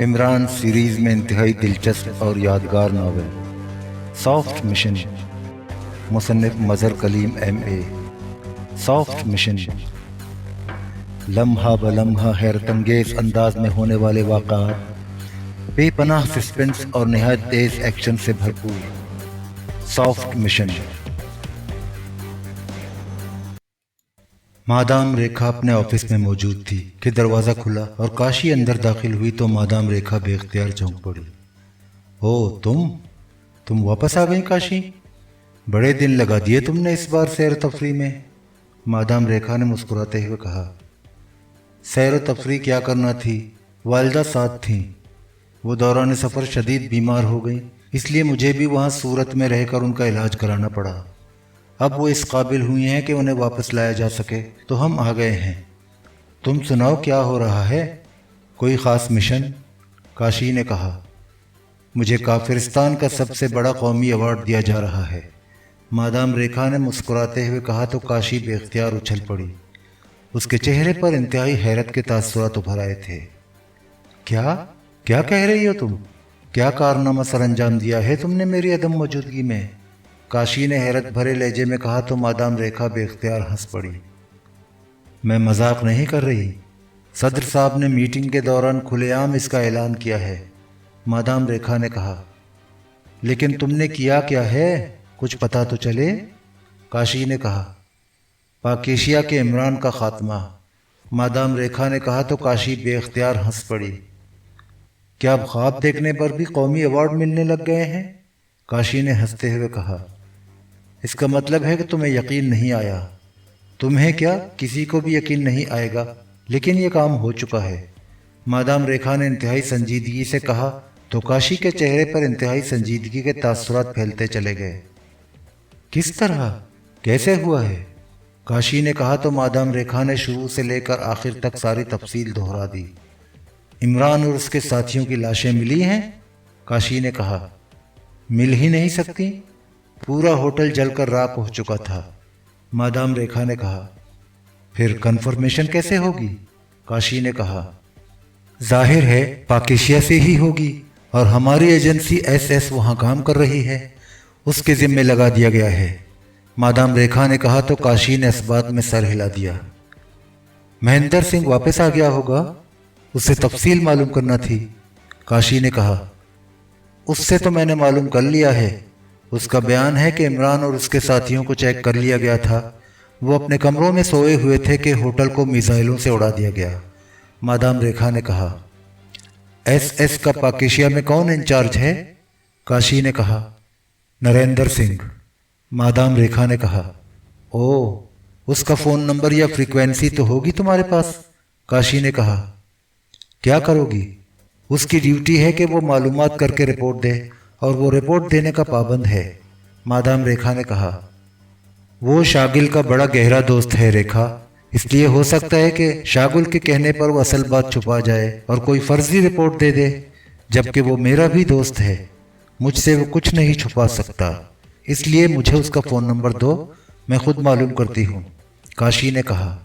Imran series میں انتہائی دلچسپ اور یادگار ناول سافٹ مشن، مصنف مظہر کلیم ایم اے۔ سافٹ مشن لمحہ بلمحہ حیرت انگیز انداز میں ہونے والے واقعات، بے پناہ سسپنس اور نہایت تیز ایکشن سے بھرپور۔ Soft mission. مادام ریکھا اپنے آفس میں موجود تھی کہ دروازہ کھلا اور کاشی اندر داخل ہوئی تو مادام ریکھا بے اختیار چونک پڑی۔ او تم واپس آ گئی کاشی؟ بڑے دن لگا دیے تم نے اس بار سیر و تفریح میں۔ مادام ریکھا نے مسکراتے ہوئے کہا، سیر و تفریح کیا کرنا تھی، والدہ ساتھ تھیں، وہ دوران سفر شدید بیمار ہو گئیں، اس لیے مجھے بھی وہاں صورت میں رہ کر ان کا علاج کرانا پڑا۔ اب وہ اس قابل ہوئی ہیں کہ انہیں واپس لایا جا سکے تو ہم آ گئے ہیں۔ تم سناؤ کیا ہو رہا ہے؟ کوئی خاص مشن؟ کاشی نے کہا، مجھے کافرستان کا سب سے بڑا قومی ایوارڈ دیا جا رہا ہے۔ مادام ریکھا نے مسکراتے ہوئے کہا تو کاشی بے اختیار اچھل پڑی۔ اس کے چہرے پر انتہائی حیرت کے تاثرات ابھر آئے تھے۔ کیا کہہ رہی ہو تم؟ کیا کارنامہ سر انجام دیا ہے تم نے میری عدم موجودگی میں؟ کاشی نے حیرت بھرے لہجے میں کہا تو مادام ریکھا بے اختیار ہنس پڑی۔ میں مذاق نہیں کر رہی، صدر صاحب نے میٹنگ کے دوران کھلے عام اس کا اعلان کیا ہے۔ مادام ریکھا نے کہا، لیکن تم نے کیا ہے؟ کچھ پتہ تو چلے؟ کاشی نے کہا، پاک ایشیا کے عمران کا خاتمہ۔ مادام ریکھا نے کہا تو کاشی بے اختیار ہنس پڑی۔ کیا اب خواب دیکھنے پر بھی قومی ایوارڈ ملنے لگ گئے ہیں؟ کاشی نے ہنستے ہوئے کہا، اس کا مطلب ہے کہ تمہیں یقین نہیں آیا۔ تمہیں کیا، کسی کو بھی یقین نہیں آئے گا، لیکن یہ کام ہو چکا ہے۔ مادام ریکھا نے انتہائی سنجیدگی سے کہا تو کاشی کے چہرے پر انتہائی سنجیدگی کے تاثرات پھیلتے چلے گئے۔ کس طرح؟ کیسے ہوا ہے؟ کاشی نے کہا تو مادام ریکھا نے شروع سے لے کر آخر تک ساری تفصیل دہرا دی۔ عمران اور اس کے ساتھیوں کی لاشیں ملی ہیں؟ کاشی نے کہا، مل ہی نہیں سکتی، پورا ہوٹل جل کر راکھ ہو چکا تھا۔ مادام ریکھا نے کہا، پھر کنفرمیشن کیسے ہوگی؟ کاشی نے کہا، ظاہر ہے پاک ایشیا سے ہی ہوگی، اور ہماری ایجنسی ایس وہاں کام کر رہی ہے، اس کے ذمے لگا دیا گیا ہے۔ مادام ریکھا نے کہا تو کاشی نے اس بات میں سر ہلا دیا۔ مہندر سنگھ واپس آ گیا ہوگا، اسے تفصیل معلوم کرنا تھی۔ کاشی نے کہا، اس سے تو میں نے معلوم کر لیا ہے، اس کا بیان ہے کہ عمران اور اس کے ساتھیوں کو چیک کر لیا گیا تھا، وہ اپنے کمروں میں سوئے ہوئے تھے کہ ہوٹل کو میزائلوں سے اڑا دیا گیا۔ مادام ریکھا نے کہا، ایس کا پاک ایشیا میں کون انچارج ہے؟ کاشی نے کہا، نریندر سنگھ۔ مادام ریکھا نے کہا، او، اس کا فون نمبر یا فریکوینسی تو ہوگی تمہارے پاس؟ کاشی نے کہا، کیا کرو گی؟ اس کی ڈیوٹی ہے کہ وہ معلومات کر کے رپورٹ دے، اور وہ رپورٹ دینے کا پابند ہے۔ مادام ریکھا نے کہا، وہ شاگل کا بڑا گہرا دوست ہے ریکھا، اس لیے ہو سکتا ہے کہ شاگل کے کہنے پر وہ اصل بات چھپا جائے اور کوئی فرضی رپورٹ دے دے، جبکہ وہ میرا بھی دوست ہے، مجھ سے وہ کچھ نہیں چھپا سکتا، اس لیے مجھے اس کا فون نمبر دو، میں خود معلوم کرتی ہوں۔ کاشی نے کہا،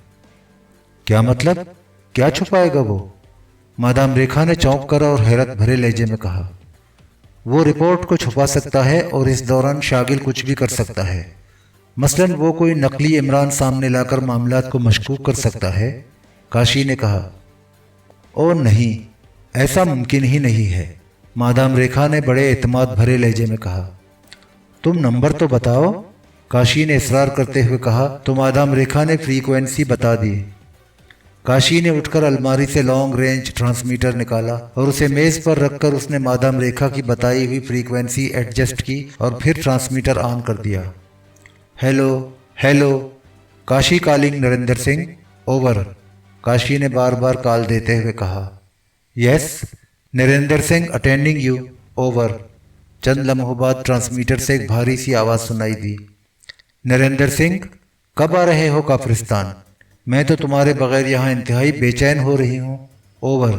کیا مطلب؟ کیا چھپائے گا وہ؟ مادام ریکھا نے چونک کر اور حیرت بھرے لہجے میں کہا، وہ رپورٹ کو چھپا سکتا ہے اور اس دوران شاگل کچھ بھی کر سکتا ہے، مثلاً وہ کوئی نقلی عمران سامنے لا کر معاملات کو مشکوک کر سکتا ہے۔ کاشی نے کہا، او نہیں، ایسا ممکن ہی نہیں ہے۔ مادام ریکھا نے بڑے اعتماد بھرے لہجے میں کہا، تم نمبر تو بتاؤ۔ کاشی نے اصرار کرتے ہوئے کہا تو مادام ریکھا نے فریکوینسی بتا دی۔ کاشی نے اٹھ کر الماری سے لانگ رینج ٹرانسمیٹر نکالا اور اسے میز پر رکھ کر اس نے مادام ریکھا کی بتائی ہوئی فریکوینسی ایڈجسٹ کی اور پھر ٹرانسمیٹر آن کر دیا۔ Hello, Kashi calling Narendra Singh, over. Kashi نے بار بار کال دیتے ہوئے کہا، yes, Narendra Singh attending you, over. چند لمحوں بعد ٹرانسمیٹر سے ایک بھاری سی آواز سنائی دی، نریندر سنگھ، کب آ رہے ہو کافرستان؟ میں تو تمہارے بغیر یہاں انتہائی بے چین ہو رہی ہوں، اوور۔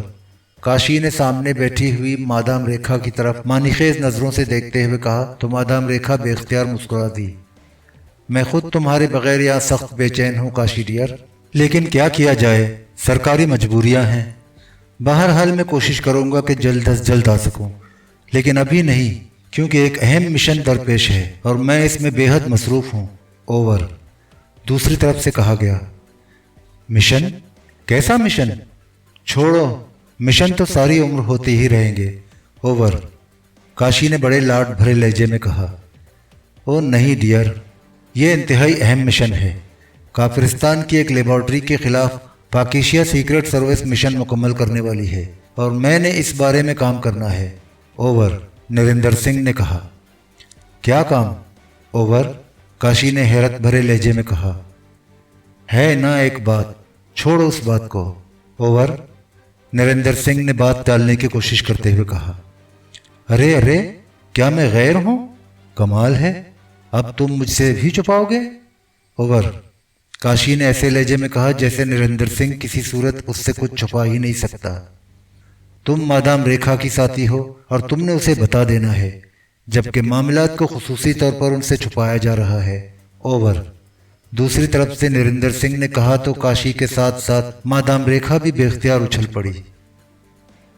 کاشی نے سامنے بیٹھی ہوئی مادام ریکھا کی طرف معنی خیز نظروں سے دیکھتے ہوئے کہا تو مادام ریکھا بے اختیار مسکرا دی۔ میں خود تمہارے بغیر یہاں سخت بے چین ہوں کاشی ڈیئر، لیکن کیا کیا جائے، سرکاری مجبوریاں ہیں۔ बहरहाल मैं कोशिश करूँगा कि जल्द अज जल्द आ सकूँ, लेकिन अभी नहीं, क्योंकि एक अहम मिशन दरपेश है और मैं इसमें बेहद मसरूफ़ हूँ। ओवर। दूसरी तरफ से कहा गया। मिशन? कैसा मिशन? छोड़ो, मिशन तो सारी उम्र होते ही रहेंगे। ओवर। काशी ने बड़े लाड भरे लहजे में कहा। ओ नहीं डियर, ये इंतहाई अहम मिशन है। काफिरिस्तान की एक लेबॉर्ट्री के खिलाफ पाकिस्तान सीक्रेट सर्विस मिशन मुकम्मल करने वाली है और मैंने इस बारे में काम करना है। ओवर। नरेंद्र सिंह ने कहा। क्या काम? ओवर। काशी ने हैरत भरे लहजे में कहा। है ना एक बात, छोड़ो उस बात को। ओवर। नरेंद्र सिंह ने बात टालने की कोशिश करते हुए कहा। अरे अरे, क्या मैं गैर हूं? कमाल है, अब तुम मुझसे भी छुपाओगे? ओवर। काशी ने ऐसे लहजे में कहा जैसे नरेंद्र सिंह किसी सूरत उससे कुछ छुपा ही नहीं सकता। तुम मादाम रेखा की साथी हो और तुमने उसे बता देना है, जबकि मामलात को खुसूसी तौर पर उनसे छुपाया जा रहा है। ओवर। दूसरी तरफ से नरेंद्र सिंह ने कहा तो काशी के साथ साथ मादाम रेखा भी बेख्तियार उछल पड़ी।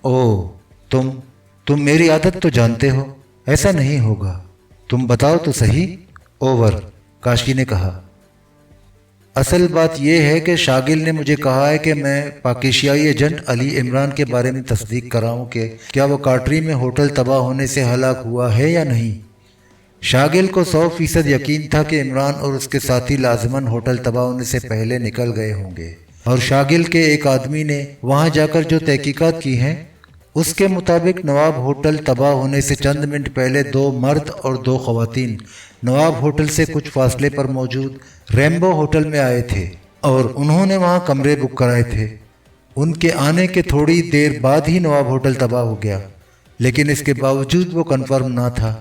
ओ, तुम मेरी आदत तो जानते हो, ऐसा नहीं होगा, तुम बताओ तो सही। ओवर। काशी ने कहा। असल बात यह है कि शागिल ने मुझे कहा है कि मैं पाकिस्तानी एजेंट अली इमरान के बारे में तस्दीक कराऊं कि क्या वो काटरी में होटल तबाह होने से हलाक हुआ है या नहीं। शागिल को 100% यकीन था कि इमरान और उसके साथी लाजमन होटल तबाह होने से पहले निकल गए होंगे और शागिल के एक आदमी ने वहां जाकर जो तहकीकात की हैं उसके मुताबिक नवाब होटल तबाह होने से चंद मिनट पहले 2 मर्द और 2 खवातीन नवाब होटल से कुछ फासले पर मौजूद रेम्बो होटल में आए थे और उन्होंने वहां कमरे बुक कराए थे। उनके आने के थोड़ी देर बाद ही नवाब होटल तबाह हो गया, लेकिन इसके बावजूद वो कन्फर्म ना था।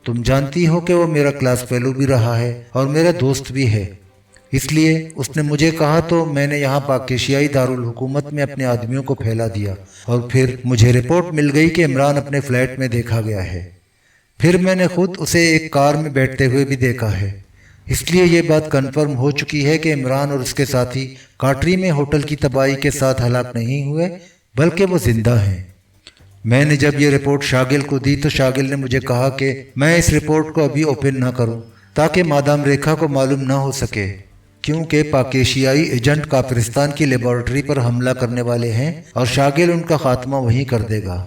तुम जानती हो कि वो मेरा क्लास फेलो भी रहा है और मेरा दोस्त भी है, इसलिए उसने मुझे कहा तो मैंने यहाँ पाकिस्तानी दारुल हुकूमत में अपने आदमियों को फैला दिया और फिर मुझे रिपोर्ट मिल गई कि इमरान अपने फ्लैट में देखा गया है। फिर मैंने खुद उसे एक कार में बैठते हुए भी देखा है, इसलिए ये बात कन्फर्म हो चुकी है कि इमरान और उसके साथी काटरी में होटल की तबाही के साथ हलाक नहीं हुए बल्कि वो जिंदा हैं। मैंने जब ये रिपोर्ट शागिल को दी तो शागिल ने मुझे कहा कि मैं इस रिपोर्ट को अभी ओपन ना करूं ताकि मादाम रेखा को मालूम ना हो सके, क्योंकि पाकिस्तानी एजेंट काफिरिस्तान की लेबॉर्ट्री पर हमला करने वाले हैं और शागिल उनका खात्मा वहीं कर देगा।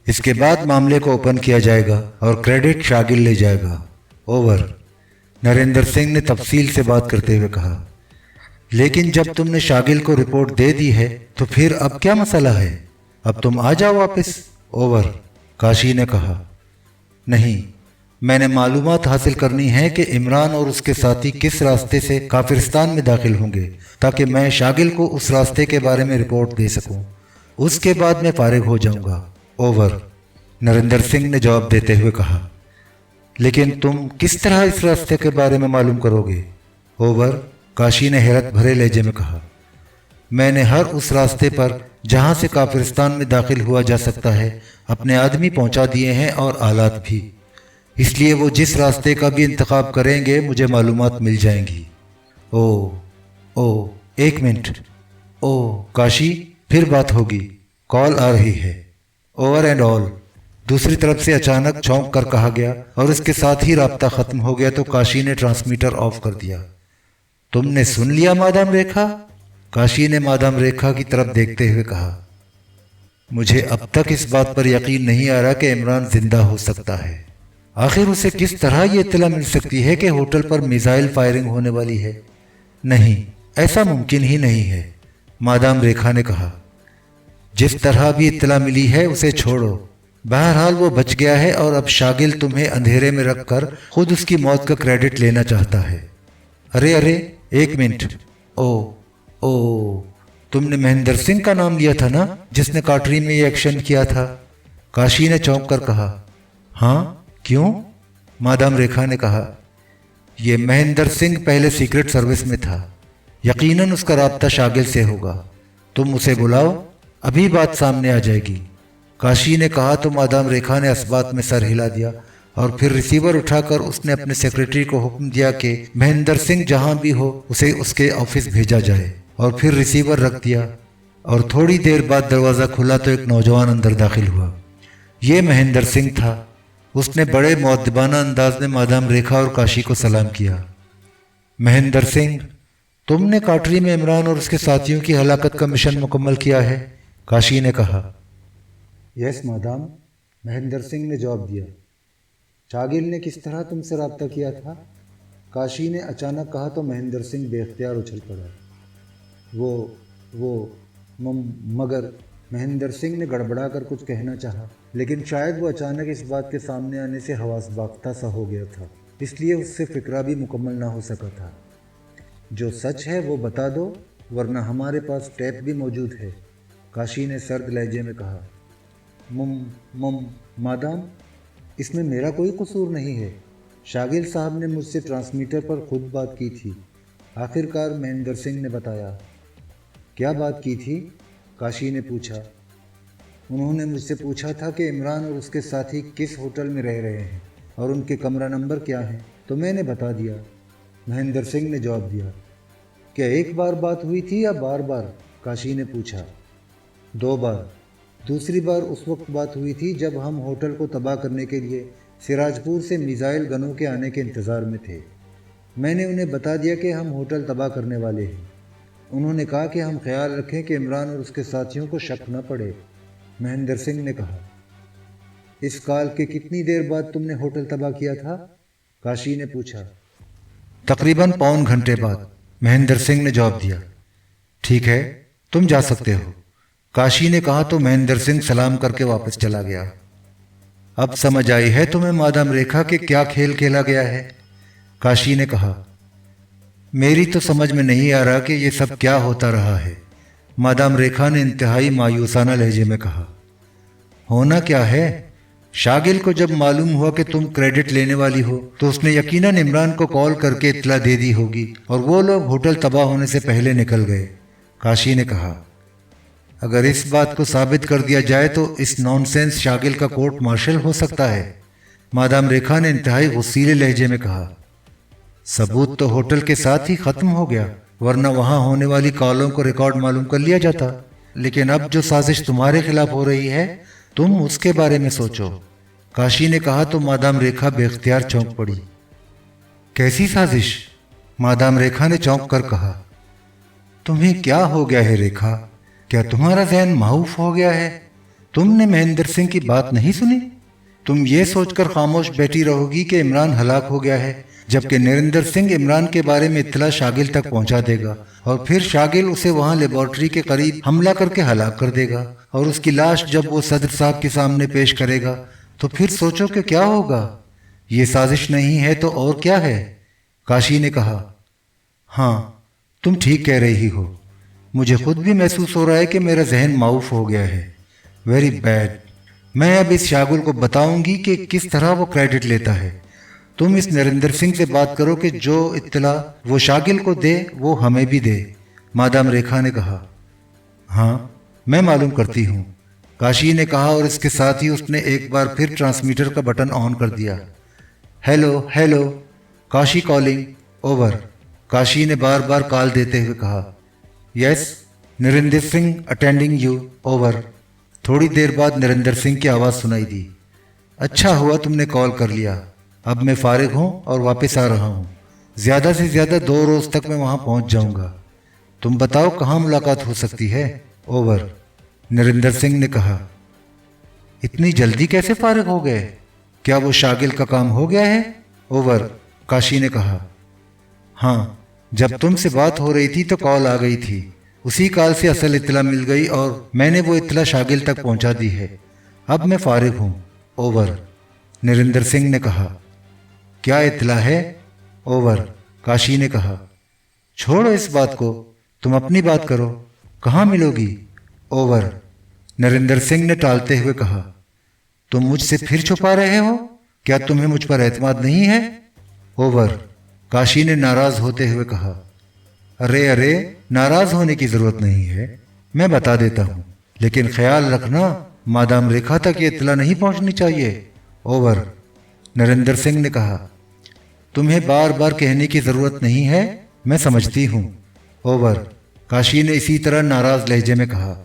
इसके बाद मामले को ओपन किया जाएगा और क्रेडिट शागिल ले जाएगा। ओवर। नरेंद्र सिंह ने तफसील से बात करते हुए कहा। लेकिन जब तुमने शागिल को रिपोर्ट दे दी है तो फिर अब क्या मसला है? अब तुम आ जाओ वापस। ओवर। काशी ने कहा। नहीं, मैंने मालूमात हासिल करनी है कि इमरान और उसके साथी किस रास्ते से काफिरिस्तान में दाखिल होंगे ताकि मैं शागिल को उस रास्ते के बारे में रिपोर्ट दे सकूं। उसके बाद मैं फारिग हो जाऊंगा। ओवर। नरेंद्र सिंह ने जवाब देते हुए कहा। लेकिन तुम किस तरह इस रास्ते के बारे में मालूम करोगे? ओवर। काशी ने हैरत भरे लहजे में कहा। मैंने हर उस रास्ते पर जहां से काफिरिस्तान में दाखिल हुआ जा सकता है अपने आदमी पहुंचा दिए हैं और आलात भी, इसलिए वो जिस रास्ते का भी इंतखाब करेंगे मुझे मालूमात मिल जाएंगी। ओ, एक मिनट। ओ काशी, फिर बात होगी, कॉल आ रही है। Over and all. दूसरी तरफ से अचानक चौंक कर कहा गया और इसके साथ ही राब्ता खत्म हो गया तो काशी ने ट्रांसमीटर ऑफ कर दिया। तुमने सुन लिया मादाम रेखा? काशी ने मादाम रेखा की तरफ देखते हुए कहा। मुझे अब तक इस बात पर यकीन नहीं आ रहा कि इमरान जिंदा हो सकता है। आखिर उसे किस तरह ये इत्तला मिल सकती है कि होटल पर मिसाइल फायरिंग होने वाली है? नहीं, ऐसा मुमकिन ही नहीं है, मादाम रेखा ने कहा। जिस तरह भी इत्तला मिली है उसे छोड़ो, बहरहाल वो बच गया है और अब शागिल तुम्हें अंधेरे में रखकर खुद उसकी मौत का क्रेडिट लेना चाहता है। अरे, एक मिनट। ओ, तुमने महेंद्र सिंह का नाम लिया था ना, जिसने काटरी में ये एक्शन किया था? काशी ने चौंक कर कहा। हाँ, क्यों? मादाम रेखा ने कहा। यह महेंद्र सिंह पहले सीक्रेट सर्विस में था, यकीनन उसका राब्ता शागिल से होगा। तुम उसे बुलाओ, अभी बात सामने आ जाएगी। काशी ने कहा तो मादाम रेखा ने इस में सर हिला दिया और फिर रिसीवर उठाकर उसने अपने सेक्रेटरी को हुक्म दिया कि महेंद्र सिंह जहां भी हो उसे उसके ऑफिस भेजा जाए, और फिर रिसीवर रख दिया। और थोड़ी देर बाद दरवाज़ा खुला तो एक नौजवान अंदर दाखिल हुआ। ये महेंद्र सिंह था। उसने बड़े मुअद्दबाना अंदाज में मादाम रेखा और काशी को सलाम किया। महेंद्र सिंह, तुमने काटरी में इमरान और उसके साथियों की हलाकत का मिशन मुकम्मल किया है? काशी ने कहा। यस मादाम, महेंद्र सिंह ने जवाब दिया। शागिल ने किस तरह तुमसे रब्ता किया था? काशी ने अचानक कहा तो महेंद्र सिंह बेख्तियार उछल पड़ा। मगर महेंद्र सिंह ने गड़बड़ा कर कुछ कहना चाहा, लेकिन शायद वो अचानक इस बात के सामने आने से हवास बाख्ता सा हो गया था, इसलिए उससे फिक्रा भी मुकम्मल ना हो सका था। जो सच है वो बता दो, वरना हमारे पास टेप भी मौजूद है, काशी ने सर्द लहजे में कहा। मादाम, इसमें मेरा कोई कसूर नहीं है। शागिल साहब ने मुझसे ट्रांसमीटर पर खुद बात की थी, आखिरकार महेंद्र सिंह ने बताया। क्या बात की थी? काशी ने पूछा। उन्होंने मुझसे पूछा था कि इमरान और उसके साथी किस होटल में रह रहे हैं और उनके कमरा नंबर क्या है, तो मैंने बता दिया, महेंद्र सिंह ने जवाब दिया। क्या एक बार बात हुई थी या बार बार? काशी ने पूछा। 2 बार। दूसरी बार उस वक्त बात हुई थी जब हम होटल को तबाह करने के लिए सिराजपुर से मिसाइल गनों के आने के इंतज़ार में थे। मैंने उन्हें बता दिया कि हम होटल तबाह करने वाले हैं। उन्होंने कहा कि हम ख्याल रखें कि इमरान और उसके साथियों को शक न पड़े, महेंद्र सिंह ने कहा। इस कॉल के कितनी देर बाद तुमने होटल तबाह किया था? काशी ने पूछा। तकरीबन पौन घंटे बाद, महेंद्र सिंह ने जवाब दिया। ठीक है, तुम जा सकते हो, काशी ने कहा तो महेंद्र सिंह सलाम करके वापस चला गया। अब समझ आई है तुम्हें मादाम रेखा के क्या खेल खेला गया है? काशी ने कहा। मेरी तो समझ में नहीं आ रहा कि ये सब क्या होता रहा है, मादाम रेखा ने इंतहाई मायूसाना लहजे में कहा। होना क्या है, शागिल को जब मालूम हुआ कि तुम क्रेडिट लेने वाली हो तो उसने यकीनन इमरान को कॉल करके इत्तला दे दी होगी और वो लोग होटल तबाह होने से पहले निकल गए, काशी ने कहा। अगर इस बात को साबित कर दिया जाए तो इस नॉनसेंस शागिल का कोर्ट मार्शल हो सकता है, मादाम रेखा ने इंतहाई गुस्सीले लहजे में कहा। सबूत तो होटल के साथ ही खत्म हो गया, वरना वहां होने वाली कॉलों को रिकॉर्ड मालूम कर लिया जाता। लेकिन अब जो साजिश तुम्हारे खिलाफ हो रही है, तुम उसके बारे में सोचो, काशी ने कहा तो मादाम रेखा बेख्तियार चौंक पड़ी। कैसी साजिश? मादाम रेखा ने चौंक कर कहा। तुम्हें क्या हो गया है रेखा? क्या तुम्हारा ज़हन माऊफ हो गया है? तुमने महेंद्र सिंह की बात नहीं सुनी? तुम ये सोचकर खामोश बैठी रहोगी कि इमरान हलाक हो गया है, जबकि नरेंद्र सिंह इमरान के बारे में इत्तला शागिल तक पहुंचा देगा और फिर शागिल उसे वहां लेबॉर्ट्री के करीब हमला करके हलाक कर देगा और उसकी लाश जब वो सदर साहब के सामने पेश करेगा तो फिर सोचो कि क्या होगा। ये साजिश नहीं है तो और क्या है? काशी ने कहा। हाँ, तुम ठीक कह रही हो, मुझे खुद भी महसूस हो रहा है कि मेरा जहन माऊफ हो गया है। Very bad. मैं अब इस शागुल को बताऊंगी कि किस तरह वो क्रेडिट लेता है। तुम इस नरेंद्र सिंह से बात करो कि जो इत्तला वो शागिल को दे वो हमें भी दे, मादाम रेखा ने कहा। हाँ, मैं मालूम करती हूँ, काशी ने कहा और इसके साथ ही उसने एक बार फिर ट्रांसमीटर का बटन ऑन कर दिया। Hello hello, Kashi calling, over, Kashi ने बार बार कॉल देते हुए कहा। Yes, Narendra Singh attending you, over. थोड़ी देर बाद नरेंद्र सिंह की आवाज़ सुनाई दी। अच्छा हुआ तुमने कॉल कर लिया, अब मैं फारिग हूँ और वापस आ रहा हूँ। ज़्यादा से ज़्यादा 2 रोज़ तक मैं वहाँ पहुँच जाऊँगा। तुम बताओ कहाँ मुलाकात हो सकती है, ओवर, नरेंद्र सिंह ने कहा। इतनी जल्दी कैसे फारिग हो गए? क्या वो शागिल का काम हो गया है, ओवर, काशी ने कहा। हाँ, जब तुमसे बात हो रही थी तो कॉल आ गई थी, उसी कॉल से असल इत्तला मिल गई और मैंने वो इत्तला शागिल तक पहुंचा दी है। अब मैं फारिग हूँ, ओवर, नरेंद्र सिंह ने कहा। क्या इत्तला है, ओवर, काशी ने कहा। छोड़ो इस बात को, तुम अपनी बात करो, कहाँ मिलोगी, ओवर, नरेंद्र सिंह ने टालते हुए कहा। तुम मुझसे फिर छुपा रहे हो? क्या तुम्हें मुझ पर एतमाद नहीं है, ओवर, काशी ने नाराज होते हुए कहा। अरे अरे, नाराज होने की जरूरत नहीं है, मैं बता देता हूँ, लेकिन ख्याल रखना मादाम रेखा तक ये इत्तला नहीं पहुँचनी चाहिए, ओवर, नरेंद्र सिंह ने कहा। तुम्हें बार बार कहने की जरूरत नहीं है, मैं समझती हूँ, ओवर, काशी ने इसी तरह नाराज लहजे में कहा।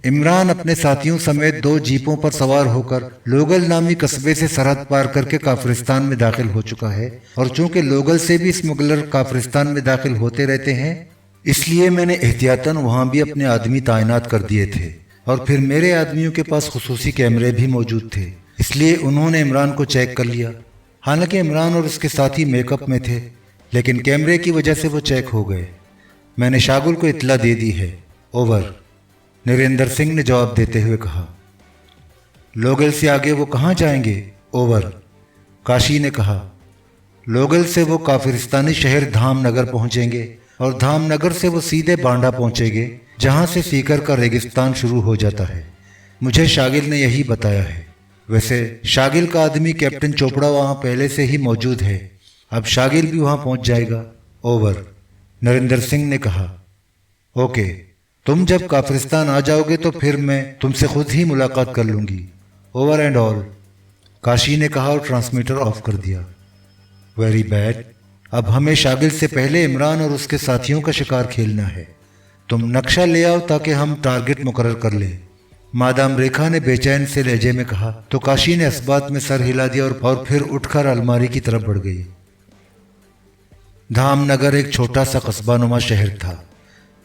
इमरान अपने साथियों समेत 2 जीपों पर सवार होकर लोगल नामी कस्बे से सरहद पार करके काफिरिस्तान में दाखिल हो चुका है, और चूंकि लोगल से भी स्मगलर काफिरिस्तान में दाखिल होते रहते हैं, इसलिए मैंने एहतियातन वहां भी अपने आदमी तैनात कर दिए थे, और फिर मेरे आदमियों के पास खुसूसी कैमरे भी मौजूद थे, इसलिए उन्होंने इमरान को चेक कर लिया। हालांकि इमरान और उसके साथी मेकअप में थे, लेकिन कैमरे की वजह से वो चेक हो गए। मैंने शागुल को इत्तला दे दी है। ओवर, नरेंद्र सिंह ने जवाब देते हुए कहा। लोगल से आगे वो कहाँ जाएंगे? ओवर, काशी ने कहा। लोगल से वो काफिरिस्तानी शहर धामनगर पहुंचेंगे, और धामनगर से वो सीधे बांडा पहुंचेंगे, जहां से सीकर का रेगिस्तान शुरू हो जाता है। मुझे शागिल ने यही बताया है। वैसे शागिल का आदमी कैप्टन चोपड़ा वहां पहले से ही मौजूद है, अब शागिल भी वहां पहुंच जाएगा। ओवर, नरेंद्र सिंह ने कहा। ओके, तुम जब काफिरिस्तान आ जाओगे तो फिर मैं तुमसे खुद ही मुलाकात कर लूंगी। ओवर एंड ऑल, काशी ने कहा और ट्रांसमीटर ऑफ कर दिया। वेरी बैड, अब हमें शागिल से पहले इमरान और उसके साथियों का शिकार खेलना है। तुम नक्शा ले आओ ताकि हम टारगेट मुकर्रर कर लें। मादाम रेखा ने बेचैन से लहजे में कहा तो काशी ने इस्बात में सर हिला दिया और फिर उठकर अलमारी की तरफ बढ़ गई। धामनगर एक छोटा सा कस्बा नुमा शहर था।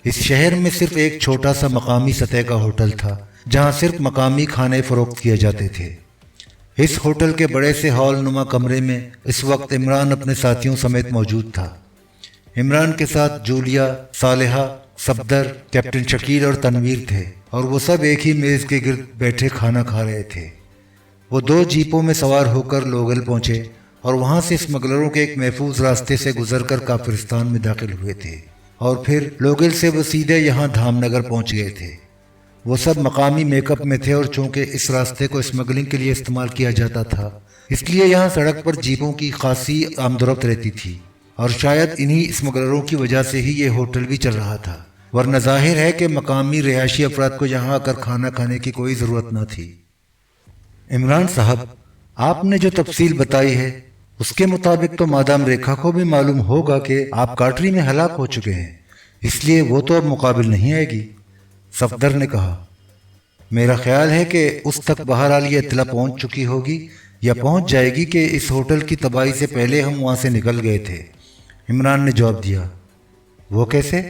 इस शहर में सिर्फ एक छोटा सा मकामी सतह का होटल था, जहां सिर्फ मकामी खाने फरोख्त किए जाते थे। इस होटल के बड़े से हॉल नुमा कमरे में इस वक्त इमरान अपने साथियों समेत मौजूद था। इमरान के साथ जूलिया, सालेहा, सफदर, कैप्टन शकील और तनवीर थे, और वो सब एक ही मेज़ के गिर्द बैठे खाना खा रहे थे। वो 2 जीपों में सवार होकर लोगल पहुंचे और वहां से स्मगलरों के एक महफूज रास्ते से गुजरकर काफिरिस्तान में दाखिल हुए थे, और फिर लोगल से वो सीधे यहाँ धामनगर पहुंच गए थे। वो सब मकामी मेकअप में थे, और चूंकि इस रास्ते को स्मगलिंग के लिए इस्तेमाल किया जाता था, इसलिए यहाँ सड़क पर जीपों की खासी आमदोरफ्त रहती थी, और शायद इन्हीं स्मगलरों की वजह से ही ये होटल भी चल रहा था, वरना जाहिर है कि मकामी रिहायशी अफराद को यहाँ आकर खाना खाने की कोई ज़रूरत न थी। इमरान साहब, आपने जो तफसील बताई है उसके मुताबिक तो मादाम रेखा को भी मालूम होगा कि आप काटरी में हलाक हो चुके हैं, इसलिए वो तो अब मुकाबिल नहीं आएगी। सफदर ने कहा। मेरा ख्याल है कि उस तक बहरहाल ये इत्तला पहुंच चुकी होगी या पहुंच जाएगी कि इस होटल की तबाही से पहले हम वहां से निकल गए थे। इमरान ने जवाब दिया। वो कैसे?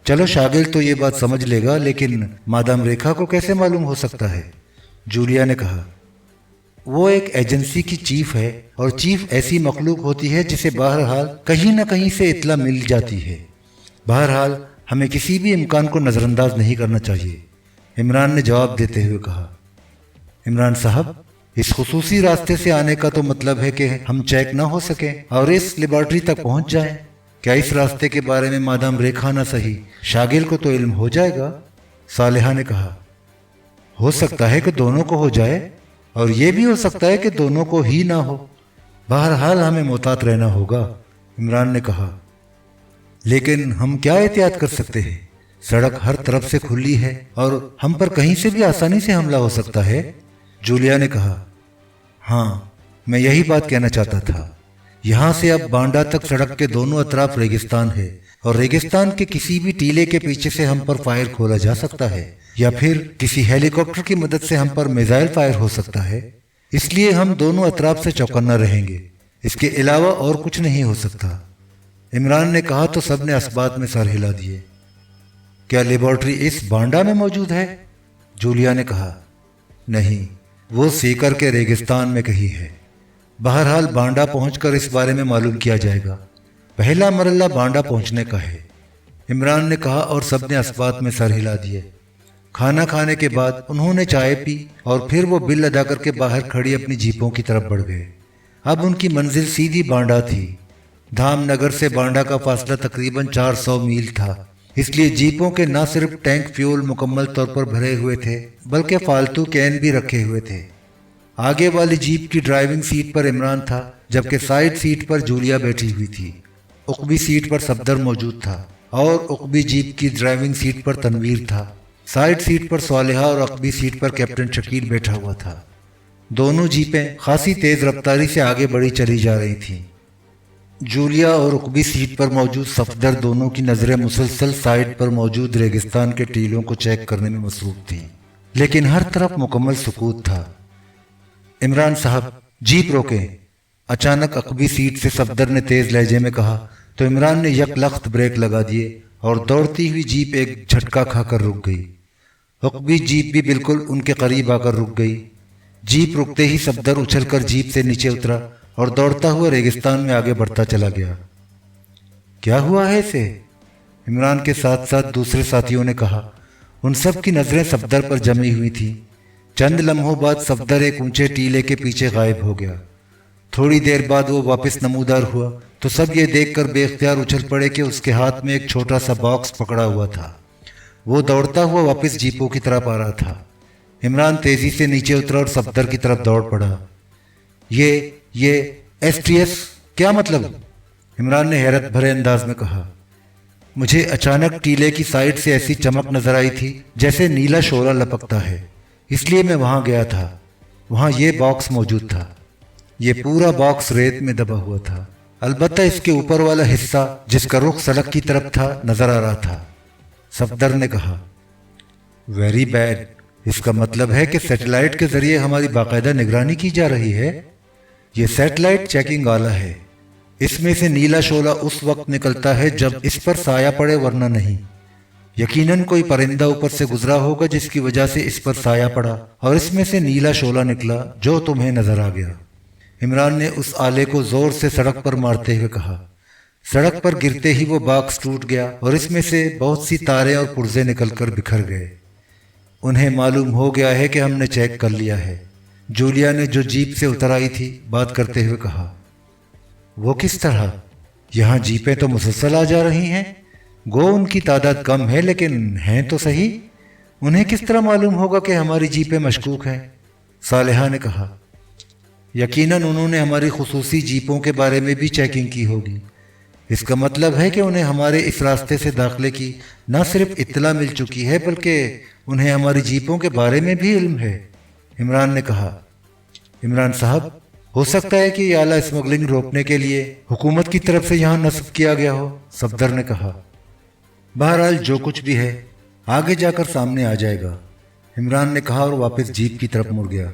चलो शागिल तो ये बात समझ लेगा, लेकिन मादाम रेखा को कैसे मालूम हो सकता है? जूलिया ने कहा। वो एक एजेंसी की चीफ है, और चीफ ऐसी मखलूक होती है जिसे बहरहाल कहीं न कहीं से इत्तला मिल जाती है। बहरहाल हमें किसी भी इम्कान को नज़रअंदाज नहीं करना चाहिए, इमरान ने जवाब देते हुए कहा। इमरान साहब, इस खुसूसी रास्ते से आने का तो मतलब है कि हम चेक ना हो सके और इस लेबॉर्ट्री तक पहुंच जाएं। क्या इस रास्ते के बारे में मादाम रेखा ना सही, शागिल को तो इल्म हो जाएगा? सालेहा ने कहा। हो सकता है कि दोनों को हो जाए, और यह भी हो सकता है कि दोनों को ही ना हो। बहरहाल हमें मोहतात रहना होगा, इमरान ने कहा। लेकिन हम क्या एहतियात कर सकते हैं? सड़क हर तरफ से खुली है और हम पर कहीं से भी आसानी से हमला हो सकता है, जूलिया ने कहा। हाँ, मैं यही बात कहना चाहता था। यहाँ से अब बांडा तक सड़क के दोनों अतराफ रेगिस्तान है, और रेगिस्तान के किसी भी टीले के पीछे से हम पर फायर खोला जा सकता है, या फिर किसी हेलीकॉप्टर की मदद से हम पर मिसाइल फायर हो सकता है। इसलिए हम दोनों अतराफ से चौकन्ना रहेंगे, इसके अलावा और कुछ नहीं हो सकता। इमरान ने कहा तो सबने इस्बात में सर हिला दिए। क्या लेबॉर्ट्री इस बांडा में मौजूद है? जूलिया ने कहा। नहीं, वो सीकर के रेगिस्तान में कहीं है। बहरहाल बांडा पहुंचकर इस बारे में मालूम किया जाएगा। पहला मरला बांडा पहुंचने का है, इमरान ने कहा, और सबने इस्बात में सर हिला दिए। खाना खाने के बाद उन्होंने चाय पी और फिर वो बिल अदा करके बाहर खड़ी अपनी जीपों की तरफ बढ़ गए। अब उनकी मंजिल सीधी बांडा थी। धामनगर से बांडा का फासला तकरीबन 400 मील था, इसलिए जीपों के न सिर्फ टैंक फ्यूल मुकम्मल तौर पर भरे हुए थे, बल्कि फालतू कैन भी रखे हुए थे। आगे वाली जीप की ड्राइविंग सीट पर इमरान था, जबकि साइड सीट पर जूलिया बैठी हुई थी। उकबी सीट पर सफदर मौजूद था, और उकबी जीप की ड्राइविंग सीट पर तनवीर था। साइड सीट पर सालेहा और अकबी सीट पर कैप्टन शकील बैठा हुआ था। दोनों जीपें खासी तेज रफ्तारी से आगे बढ़ी चली जा रही थीं। जूलिया और उकबी सीट पर मौजूद सफदर दोनों की नज़रें मुसलसल साइड पर मौजूद रेगिस्तान के टीलों को चेक करने में मसरूफ थीं, लेकिन हर तरफ मुकम्मल सुकूत था। इमरान साहब, जीप रोकें। अचानक अकबी सीट से सफदर ने तेज लहजे में कहा तो इमरान ने यकलख्त ब्रेक लगा दिए और दौड़ती हुई जीप एक झटका खाकर रुक गई। अकबी जीप भी बिल्कुल उनके करीब आकर रुक गई। जीप रुकते ही सफदर उछलकर जीप से नीचे उतरा और दौड़ता हुआ रेगिस्तान में आगे बढ़ता चला गया। क्या हुआ है इसे? इमरान के साथ साथ दूसरे साथियों ने कहा। उन सब की नजरें सफदर पर जमी हुई थीं। चंद लम्हों बाद सफदर एक ऊंचे टीले के पीछे गायब हो गया। थोड़ी देर बाद वो वापस नमूदार हुआ तो सब ये देखकर बेख्तियार उछल पड़े कि उसके हाथ में एक छोटा सा बॉक्स पकड़ा हुआ था। वो दौड़ता हुआ वापस जीपों की तरफ आ रहा था। इमरान तेजी से नीचे उतरा और सफदर की तरफ दौड़ पड़ा। ये STS क्या मतलब? इमरान ने हैरत भरे अंदाज में कहा। मुझे अचानक टीले की साइड से ऐसी चमक नजर आई थी जैसे नीला शोला लपकता है, इसलिए मैं वहां गया था। वहां ये बॉक्स मौजूद था। ये पूरा बॉक्स रेत में दबा हुआ था, अलबत्ता इसके ऊपर वाला हिस्सा जिसका रुख सड़क की तरफ था नजर आ रहा था। सफदर ने कहा, वेरी बैड। इसका मतलब है कि सैटेलाइट के जरिए हमारी बाकायदा निगरानी की जा रही है। ये सैटेलाइट चेकिंग आला है। इसमें से नीला शोला उस वक्त निकलता है जब इस पर साया पड़े, वरना नहीं। यकीनन कोई परिंदा ऊपर से गुजरा होगा जिसकी वजह से इस पर साया पड़ा और इसमें से नीला शोला निकला जो तुम्हें नजर आ गया। इमरान ने उस आले को जोर से सड़क पर मारते हुए कहा। सड़क पर गिरते ही वो बॉक्स टूट गया और इसमें से बहुत सी तारें और पुर्जे निकलकर बिखर गए। उन्हें मालूम हो गया है कि हमने चेक कर लिया है। जूलिया ने जो जीप से उतर आई थी बात करते हुए कहा। वो किस तरह? यहाँ जीपें तो मुसलसल आ जा रही हैं। गो उनकी तादाद कम है लेकिन हैं तो सही। उन्हें किस तरह मालूम होगा कि हमारी जीपें मशकूक हैं? सालेहा ने कहा। यकीनन उन्होंने हमारी खुसूसी जीपों के बारे में भी चेकिंग की होगी। इसका मतलब है कि उन्हें हमारे इस रास्ते से दाखिले की न सिर्फ इत्तला मिल चुकी है बल्कि उन्हें हमारी जीपों के बारे में भी इल्म है। इमरान ने कहा। इमरान साहब, हो सकता है कि ये आला स्मगलिंग रोकने के लिए हुकूमत की तरफ से यहाँ नस्ब किया गया हो, सफदर ने कहा। बहरहाल जो कुछ भी है आगे जाकर सामने आ जाएगा, इमरान ने कहा और वापस जीप की तरफ मुड़ गया।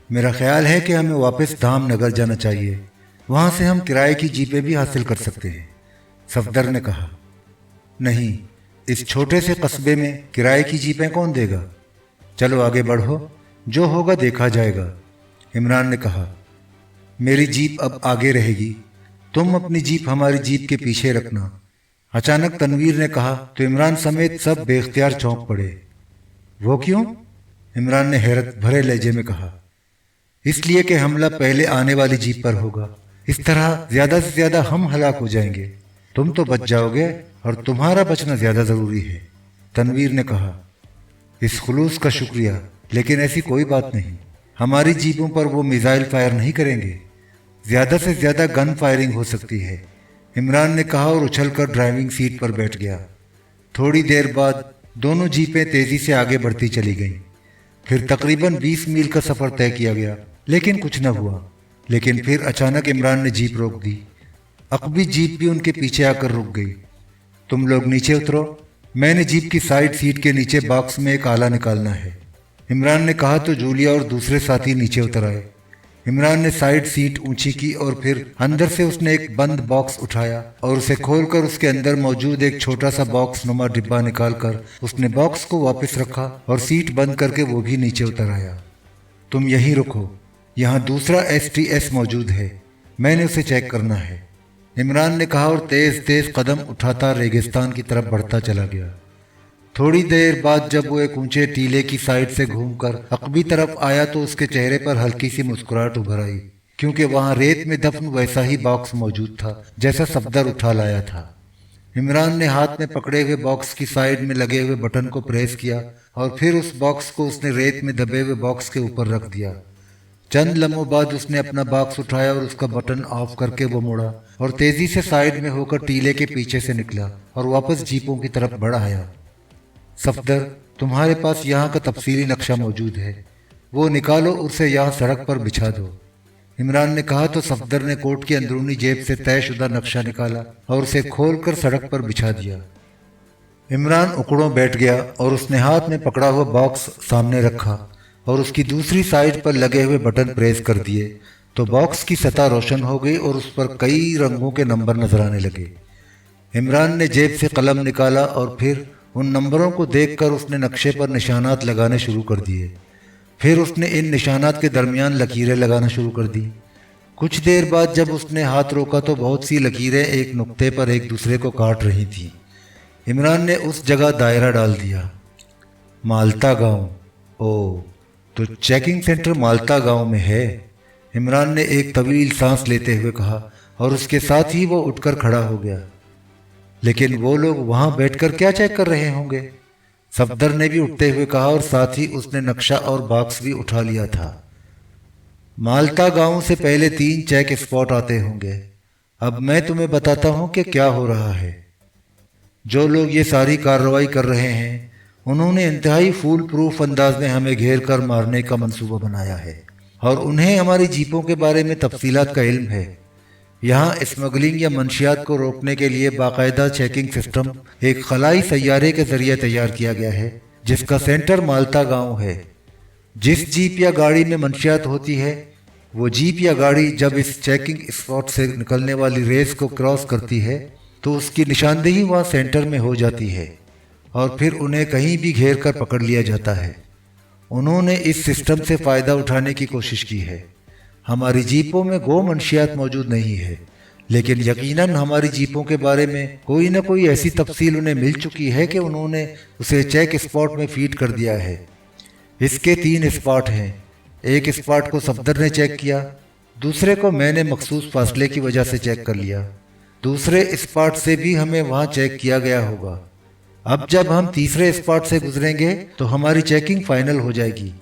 मेरा ख्याल है कि हमें वापस धाम नगर जाना चाहिए। वहाँ से हम किराए की जीपें भी हासिल कर सकते हैं, सफदर ने कहा। नहीं, इस छोटे से कस्बे में किराए की जीपें कौन देगा? चलो आगे बढ़ो, जो होगा देखा जाएगा, इमरान ने कहा। मेरी जीप अब आगे रहेगी, तुम अपनी जीप हमारी जीप के पीछे रखना, अचानक तनवीर ने कहा तो इमरान समेत सब बेख्तियार चौंक पड़े। वो क्यों? इमरान ने हैरत भरे लहजे में कहा। इसलिए कि हमला पहले आने वाली जीप पर होगा। इस तरह ज्यादा से ज्यादा हम हलाक हो जाएंगे। तुम तो बच जाओगे और तुम्हारा बचना ज्यादा जरूरी है, तनवीर ने कहा। इस खुलूस का शुक्रिया, लेकिन ऐसी कोई बात नहीं। हमारी जीपों पर वो मिसाइल फायर नहीं करेंगे। ज्यादा से ज्यादा गन फायरिंग हो सकती है, इमरान ने कहा और उछलकर ड्राइविंग सीट पर बैठ गया। थोड़ी देर बाद दोनों जीपें तेजी से आगे बढ़ती चली गईं। फिर तकरीबन 20 मील का सफर तय किया गया, लेकिन कुछ न हुआ। लेकिन फिर अचानक इमरान ने जीप रोक दी। अकबी जीप भी उनके पीछे आकर रुक गई। तुम लोग नीचे उतरो, मैंने जीप की साइड सीट के नीचे बॉक्स में एक आला निकालना है, इमरान ने कहा तो जूलिया और दूसरे साथी नीचे उतर आए। इमरान ने साइड सीट ऊंची की और फिर अंदर से उसने एक बंद बॉक्स उठाया और उसे खोलकर उसके अंदर मौजूद एक छोटा सा बॉक्स नुमा डिब्बा निकालकर उसने बॉक्स को वापस रखा और सीट बंद करके वो भी नीचे उतर आया। तुम यहीं रुको, यहाँ दूसरा STS मौजूद है, मैंने उसे चेक करना है, इमरान ने कहा और तेज तेज कदम उठाता रेगिस्तान की तरफ बढ़ता चला गया। थोड़ी देर बाद जब वो एक ऊंचे टीले की साइड से घूमकर अकबी तरफ आया तो उसके चेहरे पर हल्की सी मुस्कुराहट उभर आई, क्योंकि वहां रेत में दफन वैसा ही बॉक्स मौजूद था जैसा सफदर उठा लाया था। इमरान ने हाथ में पकड़े हुए बॉक्स की साइड में लगे हुए बटन को प्रेस किया और फिर उस बॉक्स को उसने रेत में दबे हुए बॉक्स के ऊपर रख दिया। चंद लम्हों बाद उसने अपना बॉक्स उठाया और उसका बटन ऑफ करके वो मुड़ा और तेजी से साइड में होकर टीले के पीछे से निकला और वापस जीपों की तरफ बढ़ आया। सफदर, तुम्हारे पास यहाँ का तफसीली नक्शा मौजूद है, वो निकालो, उसे यहाँ सड़क पर बिछा दो, इमरान ने कहा तो सफदर ने कोट की अंदरूनी जेब से तयशुदा नक्शा निकाला और उसे खोलकर सड़क पर बिछा दिया। इमरान उकड़ों बैठ गया और उसने हाथ में पकड़ा हुआ बॉक्स सामने रखा और उसकी दूसरी साइड पर लगे हुए बटन प्रेस कर दिए तो बॉक्स की सतह रोशन हो गई और उस पर कई रंगों के नंबर नजर आने लगे। इमरान ने जेब से कलम निकाला और फिर उन नंबरों को देखकर उसने नक्शे पर निशानात लगाने शुरू कर दिए। फिर उसने इन निशानात के दरमियान लकीरें लगाना शुरू कर दी। कुछ देर बाद जब उसने हाथ रोका तो बहुत सी लकीरें एक नुक्ते पर एक दूसरे को काट रही थीं। इमरान ने उस जगह दायरा डाल दिया। माल्टा गांव। ओ, तो चेकिंग सेंटर माल्टा गांव में है। इमरान ने एक तवील सांस लेते हुए कहा और उसके साथ ही वो उठकर खड़ा हो गया। लेकिन वो लोग वहां बैठकर क्या चेक कर रहे होंगे? सफदर ने भी उठते हुए कहा और साथ ही उसने नक्शा और बॉक्स भी उठा लिया था। माल्टा गांव से पहले 3 चेक स्पॉट आते होंगे। अब मैं तुम्हें बताता हूं कि क्या हो रहा है। जो लोग ये सारी कार्रवाई कर रहे हैं उन्होंने इंतहाई फूल प्रूफ अंदाज में हमें घेर कर मारने का मंसूबा बनाया है और उन्हें हमारी जीपों के बारे में तफसीलात का इल्म है। यहाँ स्मगलिंग या मंशियात को रोकने के लिए बाकायदा चेकिंग सिस्टम एक खलाई सैयारे के जरिए तैयार किया गया है जिसका सेंटर माल्टा गांव है। जिस जीप या गाड़ी में मंशियात होती है वो जीप या गाड़ी जब इस चेकिंग स्पॉट से निकलने वाली रेस को क्रॉस करती है तो उसकी निशानदेही वहाँ सेंटर में हो जाती है और फिर उन्हें कहीं भी घेर कर पकड़ लिया जाता है। उन्होंने इस सिस्टम से फ़ायदा उठाने की कोशिश की है। हमारी जीपों में गो मंशियात मौजूद नहीं है, लेकिन यकीनन हमारी जीपों के बारे में कोई न कोई ऐसी तफसील उन्हें मिल चुकी है कि उन्होंने उसे चेक स्पॉट में फीड कर दिया है। इसके 3 स्पॉट हैं। एक स्पॉट को सफदर ने चेक किया, दूसरे को मैंने मखसूस फासले की वजह से चेक कर लिया, दूसरे स्पॉट से भी हमें वहाँ चेक किया गया होगा। अब जब हम तीसरे स्पॉट से गुजरेंगे तो हमारी चेकिंग फाइनल हो जाएगी।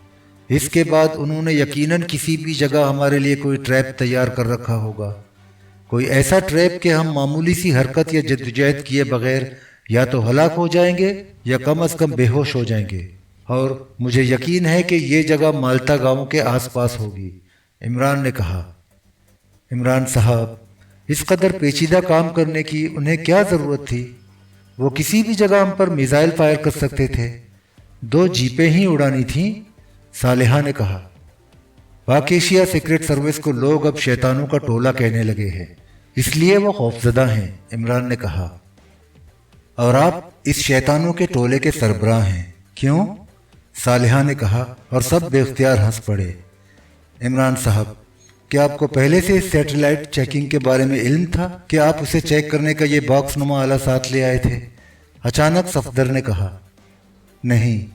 इसके बाद उन्होंने यकीनन किसी भी जगह हमारे लिए कोई ट्रैप तैयार कर रखा होगा, कोई ऐसा ट्रैप कि हम मामूली सी हरकत या जद्दोजहद किए बगैर या तो हलाक हो जाएंगे या कम अज़ कम बेहोश हो जाएंगे। और मुझे यकीन है कि ये जगह माल्टा गांव के आसपास होगी। इमरान ने कहा, इमरान साहब, इस कदर पेचीदा काम करने की उन्हें क्या ज़रूरत थी? वो किसी भी जगह हम पर मिसाइल फायर कर सकते थे। 2 जीपें ही उड़ानी थीं। सालेहा ने कहा, पाक एशिया सीक्रेट सर्विस को लोग अब शैतानों का टोला कहने लगे हैं, इसलिए वो खौफजदा हैं। इमरान ने कहा, और आप इस शैतानों के टोले के सरबराह हैं, क्यों? सालेहा ने कहा और सब बेख्तियार हंस पड़े। इमरान साहब, क्या आपको पहले से इस सैटेलाइट चेकिंग के बारे में इल्म था कि आप उसे चेक करने का ये बॉक्स नुमा आला साथ ले आए थे? अचानक सफदर ने कहा, नहीं,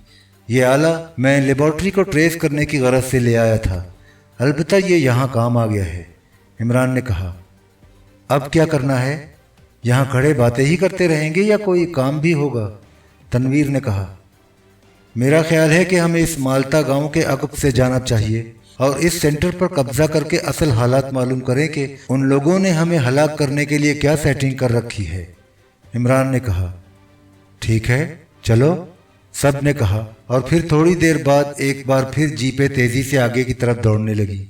ये आला मैं लेबॉर्ट्री को ट्रेस करने की गरज से ले आया था, अलबत्ता ये यहाँ काम आ गया है। इमरान ने कहा, अब क्या करना है? यहाँ खड़े बातें ही करते रहेंगे या कोई काम भी होगा? तनवीर ने कहा, मेरा ख्याल है कि हमें इस माल्टा गांव के अक़ब से जाना चाहिए और इस सेंटर पर कब्जा करके असल हालात मालूम करें कि उन लोगों ने हमें हलाक करने के लिए क्या सेटिंग कर रखी है। इमरान ने कहा, ठीक है, चलो, सब ने कहा और फिर थोड़ी देर बाद एक बार फिर जीपें तेज़ी से आगे की तरफ दौड़ने लगी।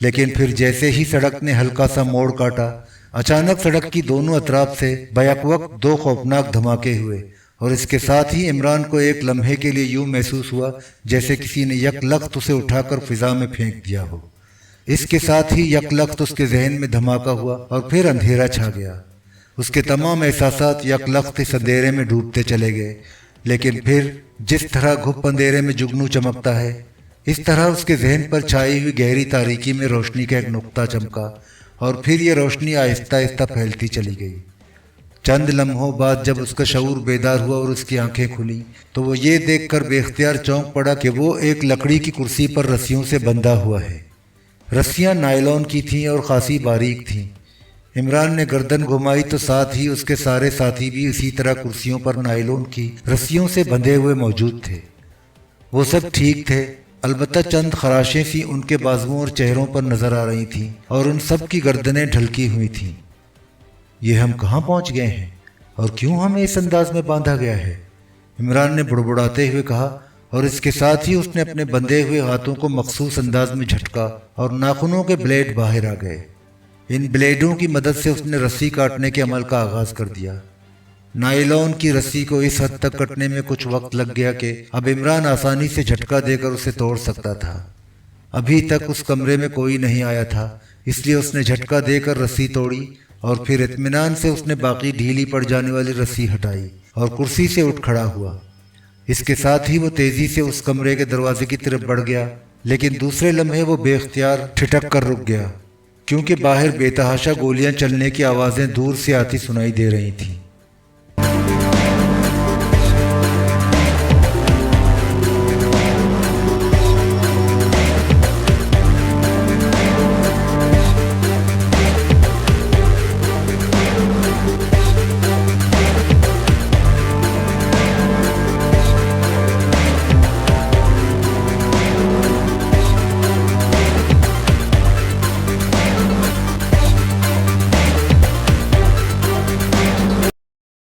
लेकिन फिर जैसे ही सड़क ने हल्का सा मोड़ काटा, अचानक सड़क की दोनों अतराफ से बैक वक्त 2 खौफनाक धमाके हुए और इसके साथ ही इमरान को एक लम्हे के लिए यूं महसूस हुआ जैसे किसी ने यकलख्त उसे उठाकर फिजा में फेंक दिया हो। इसके साथ ही यकलख्त उसके जहन में धमाका हुआ और फिर अंधेरा छा गया। उसके तमाम एहसासात यकलख्त इस अंधेरे में डूबते चले गए। लेकिन फिर जिस तरह घुप अंधेरे में जुगनू चमकता है, इस तरह उसके जहन पर छाई हुई गहरी तारीकी में रोशनी का एक नुक्ता चमका और फिर ये रोशनी आहिस्ता आहिस्ता फैलती चली गई। चंद लम्हों बाद जब उसका शऊर बेदार हुआ और उसकी आंखें खुली तो वो ये देखकर बेख्तियार चौंक पड़ा कि वो एक लकड़ी की कुर्सी पर रस्सियों से बंधा हुआ है। रस्सियां नायलॉन की थीं और खासी बारीक थीं। इमरान ने गर्दन घुमाई तो साथ ही उसके सारे साथी भी इसी तरह कुर्सियों पर नायलॉन की रस्सियों से बंधे हुए मौजूद थे। वो सब ठीक थे, अलबत्ता चंद खराशें सी उनके बाजुओं और चेहरों पर नजर आ रही थीं और उन सब की गर्दनें ढलकी हुई थीं। ये हम कहाँ पहुँच गए हैं और क्यों हमें इस अंदाज में बांधा गया है? इमरान ने बुड़बुड़ाते हुए कहा اور اس کے ساتھ ہی اس نے اپنے بندھے ہوئے ہاتھوں کو مخصوص انداز میں جھٹکا اور ناخنوں کے بلیڈ باہر آ گئے۔ ان بلیڈوں کی مدد سے اس نے رسی کاٹنے کے عمل کا آغاز کر دیا۔ نائلون کی رسی کو اس حد تک کٹنے میں کچھ وقت لگ گیا کہ اب عمران آسانی سے جھٹکا دے کر اسے توڑ سکتا تھا۔ ابھی تک اس کمرے میں کوئی نہیں آیا تھا، اس لیے اس نے جھٹکا دے کر رسی توڑی اور پھر اطمینان سے اس نے باقی ڈھیلی پڑ جانے والی رسی ہٹائی اور کرسی سے اٹھ کھڑا ہوا۔ اس کے ساتھ ہی وہ تیزی سے اس کمرے کے دروازے کی طرف بڑھ گیا، لیکن دوسرے لمحے وہ بے اختیار ٹھٹک کر رک گیا، کیونکہ باہر بے تحاشا گولیاں چلنے کی آوازیں دور سے آتی سنائی دے رہی تھیں۔